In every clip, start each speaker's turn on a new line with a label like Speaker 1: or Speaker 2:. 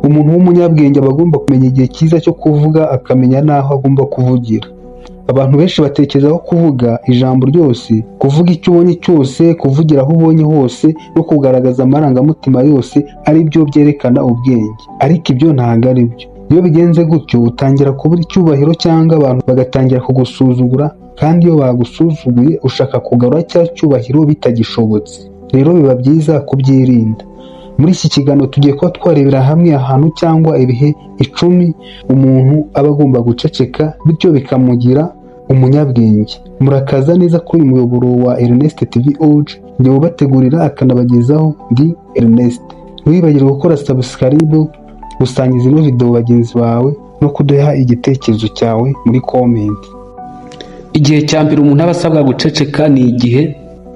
Speaker 1: Umuntu w'umunyabwenge aba agomba kumenya igihe cyiza cyo kuvuga, akamenya n'aho agomba kuvugira. Abantu benshi batekereza ko kuvuga ijambo ryose, kuvuga icyo ubonye cyose, kuvugira aho ubonye hose no kugaragaza amarangamutima yose ari byo byerekana ubwenge, ariko ibyo ntabwo ari byo. Iyo bigenze gutyo utangira kubura icyubahiro cyangwa abantu bagatangira kugusuzugura, kandi iyo bagusuzuguye ushaka kugarura cya cyubahiro bitagishobotse. Rero biba byiza kubyirinda. Muri iki kiganiro tugiye kuba twarebera hamwe ahantu cyangwa ibihe 10 umuntu aba agomba guceceka, bityo bikamugira umunyabwenge. Murakaza neza kuri umuyoboro wa Ernest TV OG, njye ubategurira akanabagezaho ndi Ernest. Ntiwibagirwe gukora subscribe, gusangiza ino video bagenzi bawe no kuduha igitekerezo cyawe muri comment. Igihe cya mbere umuntu aba asabwa guceceka ni igihe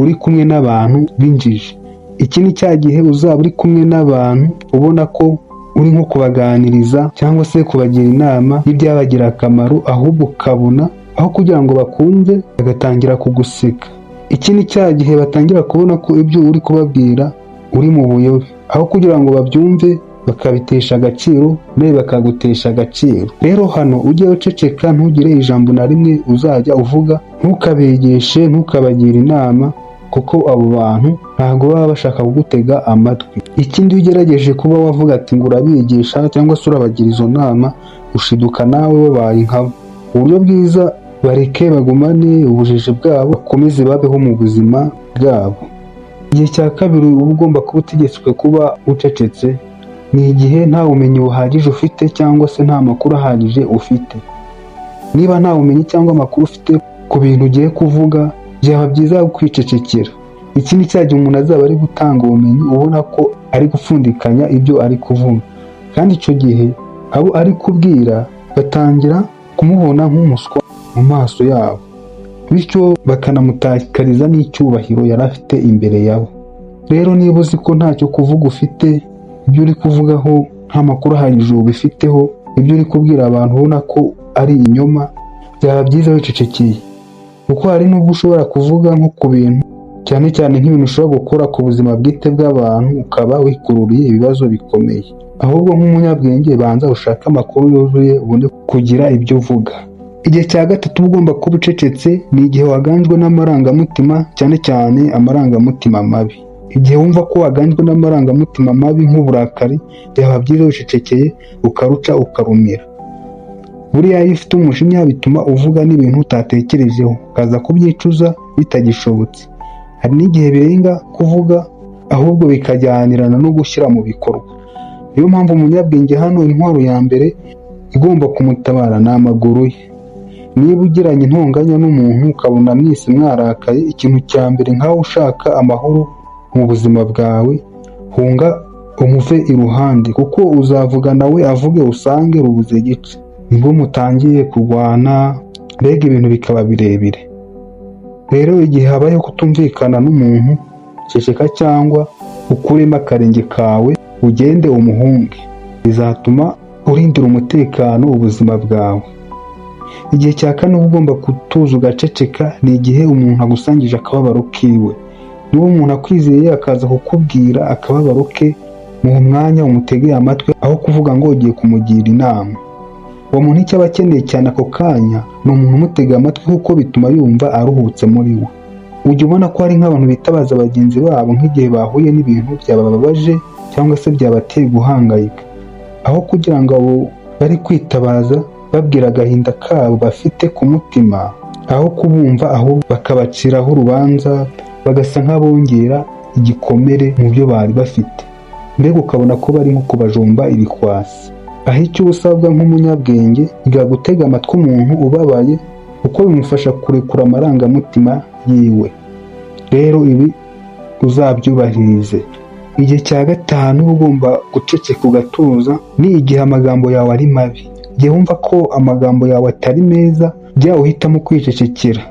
Speaker 1: uri kumwe n'abantu b'injiji. Iki ni cya gihe uzaba uri kumwe n'abantu ubona ko uri nko kubaganiriza cyangwa se kubagira inama y'ibyabagira akamaro, ahubwo ukabona aho kugira ngo bakunze bagatangira kuguseka. Iki ni cya gihe batangira kubona ko ibyo uri kubabwira uri mu buyobe, aho kugira ngo babyumve bakabitesha agaciro nawe bakagutesha agaciro. Rero hano ujye uceceka, ntugire ijambo na rimwe uzajya uvuga, ntukabegeshe, ntukabagire inama, kuko abo bantu ntabwo baba bashaka kugutega amatwi. Ikindi ugerageje kuba wavuga ati ngo urabigisha cyangwa se urabagira izo nama, ushiduka nawe wabaye nkabo. Uburyo bwiza bareke bagumane ubujiji bwabo, bakomeze babeho mu buzima bwabo. Igihe cya kabiri uba ugomba kuba utegetswe kuba ucecetse ni igihe nta bumenyi buhagije ufite cyangwa se nta makuru ahagije ufite. Niba nta bumenyi cyangwa amakuru ufite ku bintu ugiye kuvuga, byaba byiza kwicecekera. Iki ni cya gihe umuntu azaba ari gutanga ubumenyi ubona ko ari gupfundikanya ibyo ari kuvuga, kandi icyo gihe abo ari kubwira batangira kumubona nk'umuswa mu maso yabo, bityo bakanamutakariza n'icyubahiro yari afite imbere yabo. Rero niba uzi ko ntacyo kuvuga ufite, ibyo uri kuvugaho nta makuru ahagije ubifiteho, ibyo uri kubwira abantu ubona ko ari inyoma, byaba byiza wicecekeye. Kuko hari n'ubwo ushobora kuvuga nko ku bintu cyane cyane nk'ibintu ushobora gukora ku buzima bwite bw'abantu, ukaba wikururiye ibibazo bikomeye. Ahubwo nk'umunyabwenge banza ushake amakuru yuzuye ubone kugira ibyo uvuga. Igihe cya gatatu ugomba kuba ucecetse ni igihe waganjwe n'amarangamutima, cyane cyane amarangamutima mabi. Igihe wumva ko waganjwe n'amarangamutima mabi nk'uburakari, byaba byiza wicecekeye ukaruca ukarumira. Buriya iyo ufite umujinya bituma uvuga n'ibintu utatekerejeho, ukaza kubyicuza bitagishobotse. Hari n'igihe birenga kuvuga ahubwo bikajyanirana no gushyira mu bikorwa. Niyo mpamvu umunyabwenge hano intwaro ya mbere igomba kumutabara ni amaguru ye. Niba ugiranye intonganya n'umuntu ukabona mwese mwarakaye, ikintu cya mbere nkaho ushaka amahoro mu buzima bwawe, hunga umuve iruhande, kuko uzavuga nawe avuge usange rubuze gice. Nibwo mutangiye kurwana, mbega ibintu bikaba birebire. Rero igihe habayeho kutumvikana n'umuntu, ceceka cyangwa ukuremo akarenge kawe ugende umuhunge, bizatuma urindira umutekano ubuzima bwawe. Igihe cya kane uba ugomba kutuza ugaceceka ni igihe umuntu agusangije akababaro kiwe. Niba umuntu akwizeye akaza kukubwira akababaro ke, mu mwanya umutegeye amatwi aho kuvuga ngo ugiye kumugira inama. Uwo muntu icyo aba akeneye cyane ako kanya ni umuntu umutega amatwi, kuko bituma yumva aruhutse muri we. Ujya ubona ko hari nk'abantu bitabaza bagenzi babo nk'igihe bahuye n'ibintu byabababaje cyangwa se byabateye guhangayika, aho kugira ngo abo bari kwitabaza babwira agahinda kabo bafite ku mutima, aho kubumva ahubwo bakabaciraho urubanza, bagasa nk'abongera igikomere mu byo bari bafite. Mbega ukabona ko bari nko kubajomba ibikwasi. Aho icyo usabwa nk'umunyabwenge iga gutega amatwi umuntu ubabaye, kuko bimufasha kurekura amarangamutima yiwe. Rero ibi uzabyubahirize. Igihe cya gatanu ugomba guceceka ugatuza ni igihe amagambo yawe ari mabi. Igihe wumva ko amagambo yawe atari meza, jya uhitamo kwicecekera.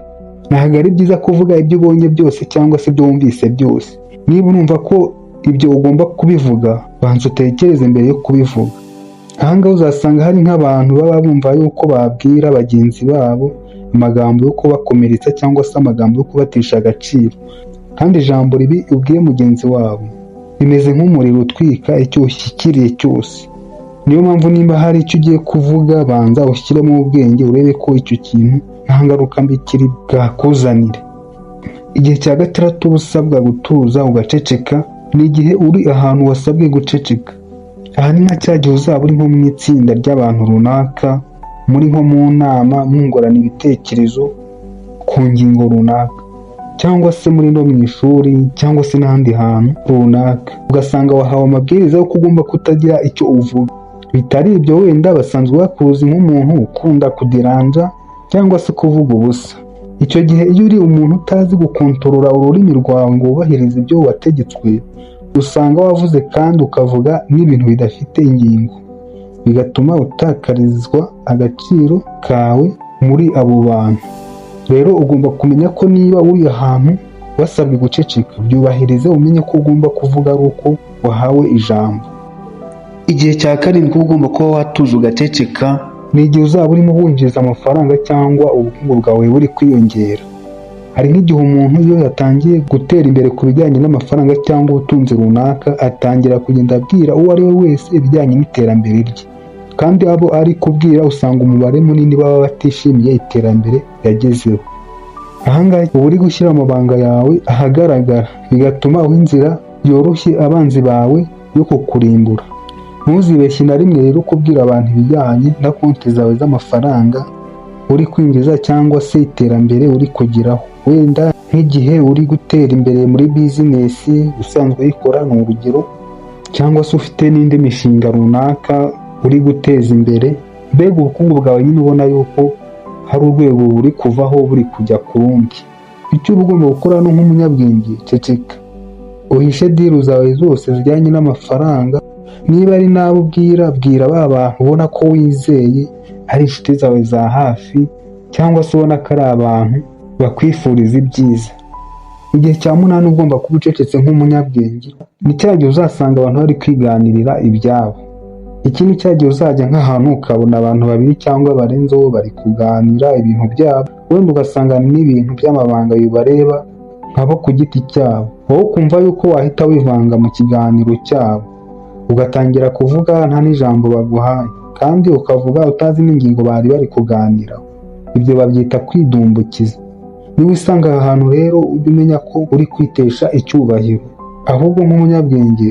Speaker 1: Ntabwo ari byiza kuvuga ibyo ubonye byose cyangwa se ibyo wumvise byose. Niba urumva ko ibyo ugomba kubivuga, banza utekereze mbere yo kubivuga. Ahangaha uzasanga hari nk'abantu baba bumva yuko babwira bagenzi babo amagambo yo kubakomeretsa cyangwa se amagambo yo kubatesha agaciro, kandi ijambo ribi ubwiye mugenzi wabo rimeze nk'umuriro utwika icyo ushyikiriye cyose. Niyo mpamvu nimba hari icyo ugiye kuvuga banza ushyiremo ubwenge urebe ko icyo kintu nta ngaruka mbi kiri bwakuzanire. Igihe cya gatandatu uba usabwa gutuza ugaceceka ni igihe uri ahantu wasabwe guceceka. Aha ni nka cya gihe uzaba uri nko mu itsinda ry'abantu runaka, muri nko mu nama mwungurana ibitekerezo ku ngingo runaka, cyangwa se muri no mu ishuri cyangwa se n'ahandi hantu runaka, ugasanga wahawe amabwiriza yo ugomba kutagira icyo uvuga. Bitari ibyo wenda basanzwe bakuzi nk'umuntu ukunda kudiranja cyangwa se kuvuga ubusa. Icyo gihe iyo uri umuntu utazi gukontorora ururimi rwawe ngo wubahirize ibyo wategetswe, usanga wavuze kandi ukavuga n'ibintu bidafite ingingo, bigatuma utakarizwa agaciro kawe muri abo bantu. Rero ugomba kumenya ko niba uri ahantu wasabwe guceceka, byubahirize umenye ko ugomba kuvuga ari uko wahawe ijambo. Igihe cya karindwi ugomba kuba watuza ugaceceka ni igihe uzaba urimo winjiza amafaranga cyangwa ubukungu bwawe buri kwiyongera. Hari nk'igihe umuntu iyo yatangiye gutera imbere ku bijyanye n'amafaranga cyangwa ubutunzi runaka, atangira kugenda abwira uwo ari we wese ibijyanye n'iterambere rye, kandi abo ari kubwira usanga umubare munini baba batishimiye iterambere yagezeho. Ahangaha uba uri gushyira amabanga yawe ahagaragara, bigatuma uha inzira yoroshye abanzi bawe yo kukurimbura. Ntuzibeshye na rimwe rero kubwira abantu ibijyanye na konti zawe z'amafaranga uri kwinjiza cyangwa se iterambere uri kugeraho. Wenda nk'igihe uri gutera imbere muri bizinesi usanzwe uyikora ni urugero, cyangwa se ufite n'indi mishinga runaka uri guteza imbere, mbega ubukungu bwawe nyine ubona yuko hari urwego buri kuvaho buri kujya ku rundi. Icyo uba ugomba gukora no nk'umunyabwenge, ceceka, uhishe diru zawe zose zijyanye n'amafaranga. Niba ari n'abo ubwira, bwira ba bantu ubona ko wizeye ari inshuti zawe za hafi, cyangwa se ubona ko ari abantu bakwifuriza ibyiza. Igihe cya munani ugomba kuba ucecetse nk'umunyabwenge, ni cya gihe uzasanga abantu bari kwiganirira ibyabo. Iki ni cya gihe uzajya nk'ahantu ukabona abantu babiri cyangwa barenzeho bari kuganira ibintu byabo, wenda ugasanga n'ibintu by'amabanga bibareba nk'abo ku giti cyabo, wowe ukumva yuko wahita wivanga mu kiganiro cyabo, ugatangira kuvuga nta n'ijambo baguhaye, kandi ukavuga utazi n'ingingo bari bari kuganiraho. Ibyo babyita kwidumbukiza. Niba usanga aha hantu rero ujye umenya ko uri kwitesha icyubahiro, ahubwo nk'umunyabwenge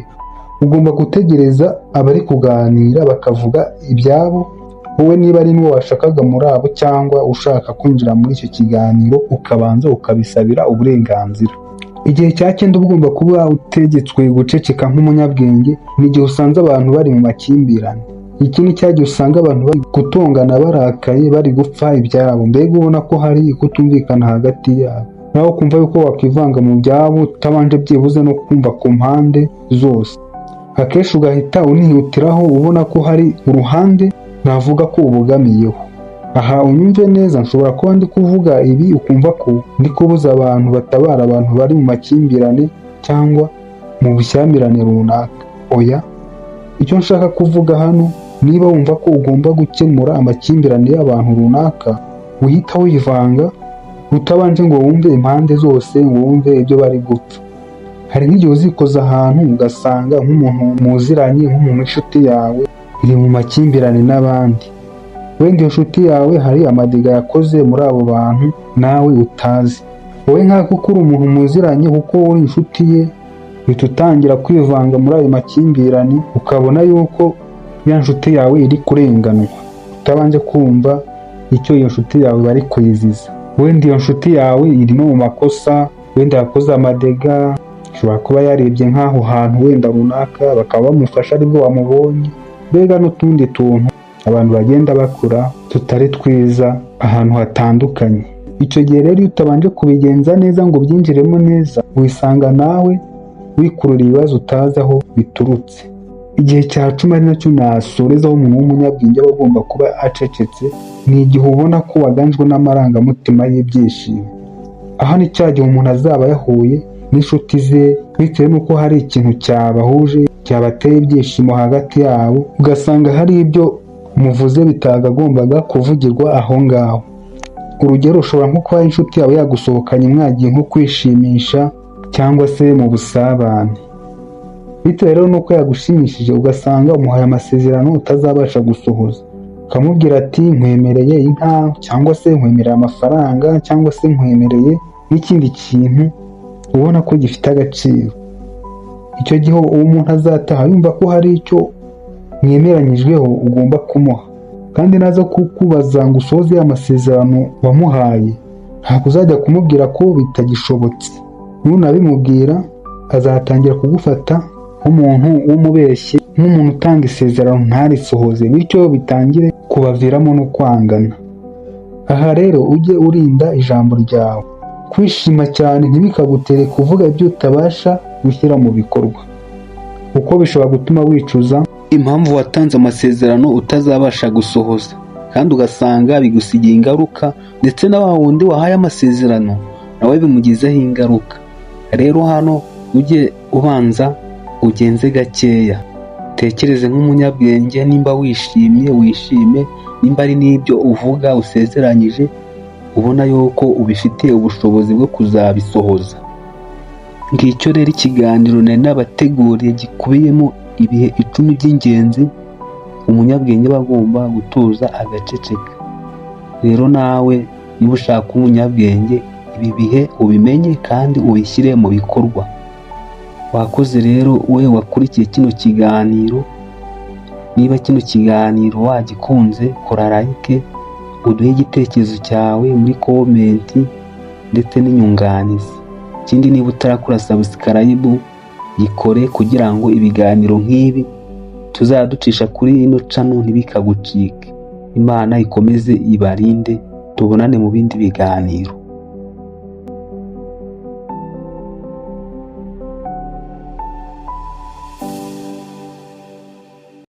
Speaker 1: ugomba gutegereza abari kuganira bakavuga ibyabo, wowe niba ari n'uwo washakaga muri abo cyangwa ushaka kwinjira muri icyo kiganiro ukabanza ukabisabira uburenganzira. Igihe cya cyenda ugomba kuba utegetswe guceceka nk'umunyabwenge ni igihe usanze abantu bari mu makimbirane. Iki ni cya gihe usanga abantu bari gutongana barakaye, bari gupfa ibyabo, mbega ubona ko hari kutumvikana hagati yabo, nawe ukumva yuko wakwivanga mu byabo utabanje byibuze no kumva ku mpande zose. Akenshi ugahita unihutiraho ubona ko hari uruhande navuga ko ubogamiyeho. Aha unyumve neza, nshobora kuba ndi kuvuga ibi ukumva ko ndi kubuza abantu batabara abantu bari mu makimbirane cyangwa mu bushyamirane runaka. Oya, icyo nshaka kuvuga hano, niba wumva ko ugomba gukemura amakimbirane y'abantu runaka, uhita wivanga utabanje ngo wumve impande zose, ngo wumve ibyo bari gupfa. Hari nk'igihe uzikoza ahantu ugasanga nk'umuntu muziranye, nk'umuntu w'inshuti yawe iri mu makimbirane n'abandi, wenda iyo nshuti yawe hari amadiga yakoze muri abo bantu nawe utazi. Wowe nk'ako uri umuntu muziranye kuko uri inshuti ye, uhita utangira kwivanga muri ayo makimbirane, ukabona yuko ya nshuti yawe iri kurenganwa, utabanje kumva icyo iyo nshuti yawe bari kuyiziza. Wenda iyo nshuti yawe iri no mu makosa, wenda yakoze amadega, ashobora kuba yarebye nk'aho hantu wenda runaka bakaba bamufasha aribwo wamubonye, mbega n'utundi tuntu abantu bagenda bakora tutari twiza ahantu hatandukanye. Icyo gihe rero iyo utabanje kubigenza neza ngo byinjiremo neza, wisanga nawe wikurura ibibazo utazi aho biturutse. Igihe cya cumi ari nacyo nasorezaho umuntu w'umunyabwenge aba agomba kuba acecetse, ni igihe ubona ko waganjwe n'amarangamutima y'ibyishimo. Aha ni cya gihe umuntu azaba yahuye n'inshuti ze, bitewe n'uko hari ikintu cyabahuje cyabateye ibyishimo hagati yabo, ugasanga hari ibyo muvuze bitagombaga kuvugirwa aho ngaho. Urugero, ushobora nko kuba inshuti yawe yagusohokanye mwagiye nko kwishimisha cyangwa se mu busabane, bitewe rero nuko yagushimishije ugasanga umuhaye amasezerano utazabasha gusohoza, ukamubwira ati nkwemereye inka cyangwa se nkwemereye amafaranga cyangwa se nkwemereye n'ikindi kintu ubona ko gifite agaciro. Icyo gihe uwo muntu azataha yumva ko hari icyo mwemeranyijweho ugomba kumuha, kandi naza kukubaza ngo usohoze amasezerano wamuhaye ntabwo uzajya kumubwira ko bitagishobotse. Nunabimubwira azatangira kugufata nk'umuntu w'umubeshyi, nk'umuntu utanga isezerano ntarisohoze, bityo bitangire kubaviramo no kwangana. Aha rero ujye urinda ijambo ryawe. Kwishima cyane ntibikagutere kuvuga ibyo utabasha gushyira mu bikorwa, kuko bishobora gutuma wicuza impamvu watanze amasezerano utazabasha gusohoza, kandi ugasanga bigusigiye ingaruka, ndetse na wa wundi wahaye amasezerano nawe bimugizeho ingaruka. Rero hano ujye ubanza ugenze gakeya, utekereze nk'umunyabwenge. Nimba wishime, nimba ari n'ibyo uvuga usezeranyije ubona yuko ubifitiye ubushobozi bwo kuzabisohoza. Ngicyo rero ikiganiro nari nabateguriye gikubiyemo ibihe 10 by'ingenzi umunyabwenge aba agomba gutuza agaceceka. Rero nawe niba ushaka umunyabwenge, ibi bihe ubimenye kandi ubishyire mu bikorwa. Wakoze rero we wakurikiye kino kiganiro. Niba kino kiganiro wagikunze, kora like, uduhe igitekerezo cyawe muri komenti ndetse n'inyunganizi. Ikindi, niba utarakora subscribe yikore kugira ngo ibiganiro nk'ibi tuzaducisha kuri ino channel ntibikagucike. Imana ikomeze ibarinde, tubonane mu bindi biganiro.